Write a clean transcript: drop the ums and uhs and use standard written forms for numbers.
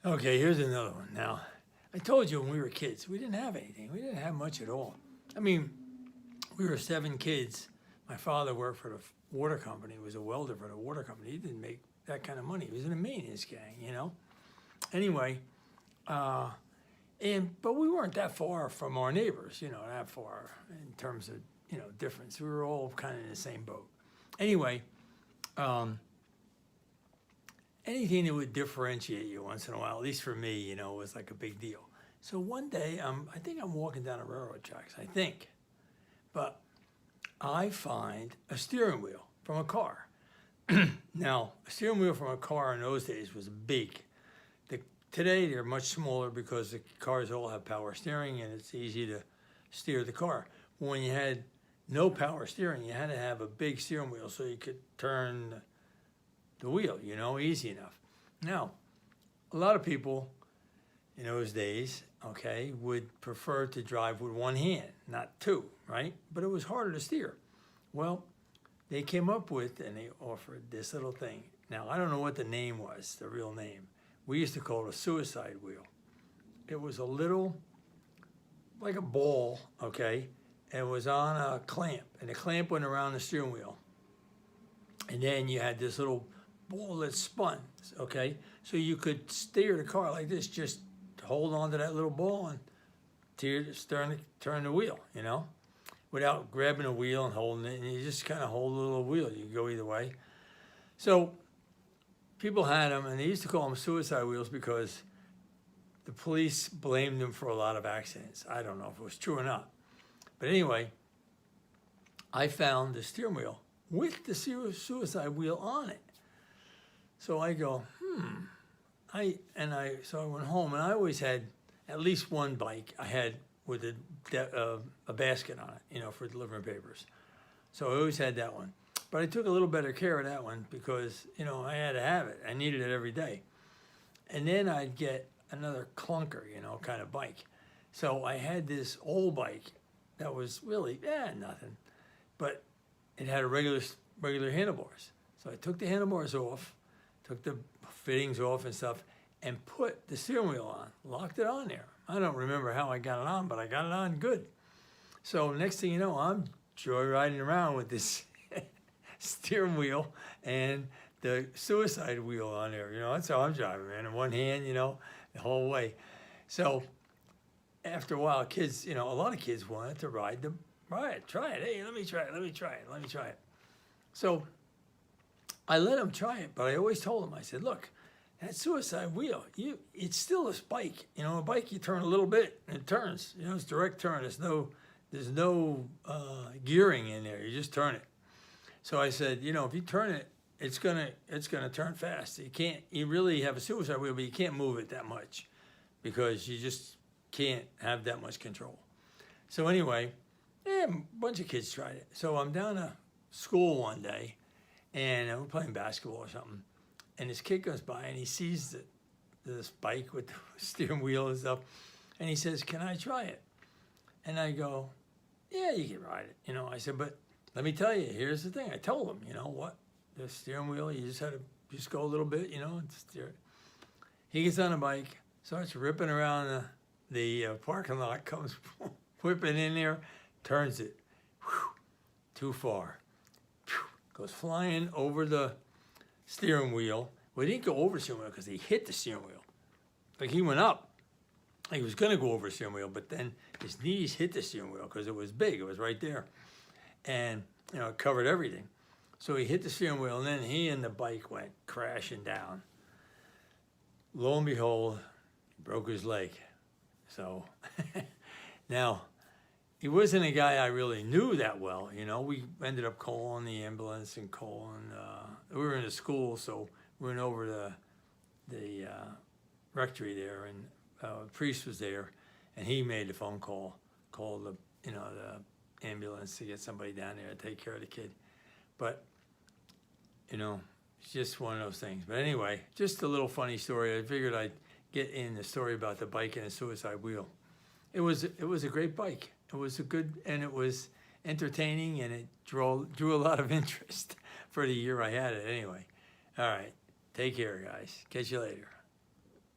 Okay, here's another one. Now, I told you when we were kids, we didn't have anything. We didn't have much at all. I mean, we were 7 kids. My father worked for the water company. He was a welder for the water company. He didn't make that kind of money. He was in a maintenance gang, you know? Anyway, but we weren't that far from our neighbors, you know, that far in terms of, you know, difference. We were all kind of in the same boat. Anyway, anything that would differentiate you once in a while, at least for me, you know, was like a big deal. So one day, I think I'm walking down the railroad tracks, I think, but I find a steering wheel from a car. Now, a steering wheel from a car in those days was big. Today, they're much smaller because the cars all have power steering and it's easy to steer the car. When you had no power steering, you had to have a big steering wheel so you could turn the wheel, you know, easy enough. Now, a lot of people in those days, okay, would prefer to drive with one hand, not two, right? But it was harder to steer. Well, they came up with and they offered this little thing. Now, I don't know what the name was, the real name. We used to call it a suicide wheel. It was a little, like a ball, okay? And it was on a clamp, and the clamp went around the steering wheel. And then you had this little ball that spun, okay? So you could steer the car like this, just hold on to that little ball and turn the wheel, you know? Without grabbing a wheel and holding it, and you just kind of hold the little wheel. You can go either way. So people had them, and they used to call them suicide wheels because the police blamed them for a lot of accidents. I don't know if it was true or not. But anyway, I found the steering wheel with the suicide wheel on it. So I go, so I went home, and I always had at least one bike I had with a basket on it, you know, for delivering papers. So I always had that one. But I took a little better care of that one because, you know, I had to have it. I needed it every day. And then I'd get another clunker, you know, kind of bike. So I had this old bike that was really, nothing. But it had a regular handlebars. So I took the handlebars off, took the fittings off and stuff, and put the steering wheel on, locked it on there. I don't remember how I got it on, but I got it on good. So next thing you know, I'm joyriding around with this steering wheel and the suicide wheel on there. You know, that's how I'm driving, man. In one hand, you know, the whole way. So after a while, kids, you know, a lot of kids wanted to try it. Hey, let me try it. So I let them try it, but I always told them, I said, look, that suicide wheel, it's still a bike. You know, a bike, you turn a little bit and it turns. You know, it's direct turn. There's no gearing in there. You just turn it. So I said, you know, if you turn it, it's gonna turn fast. You really have a suicide wheel, but you can't move it that much because you just can't have that much control. So anyway, a bunch of kids tried it. So I'm down to school one day, and we're playing basketball or something, and this kid goes by and he sees this bike with the steering wheel and stuff, and he says, "Can I try it?" And I go, "Yeah, you can ride it." You know, I said, "But let me tell you, here's the thing." I told him, you know what, the steering wheel, you just had to just go a little bit, you know, and steer it. He gets on a bike, starts ripping around the parking lot, comes whipping in there, turns it, too far, goes flying over the steering wheel. Well, he didn't go over the steering wheel because he hit the steering wheel. Like he went up. He was going to go over the steering wheel, but then his knees hit the steering wheel because it was big. It was right there. And, you know, it covered everything. So he hit the steering wheel, and then he and the bike went crashing down. Lo and behold, he broke his leg. So now, he wasn't a guy I really knew that well. You know, we ended up calling the ambulance and we were in a school, so we went over to the rectory there, and the priest was there, and he made the phone call, called the ambulance to get somebody down there to take care of the kid. But, you know, it's just one of those things. But anyway, just a little funny story. I figured I'd get in the story about the bike and the suicide wheel. It was a great bike. It was it was entertaining, and it drew a lot of interest for the year I had it anyway. All right, take care, guys. Catch you later.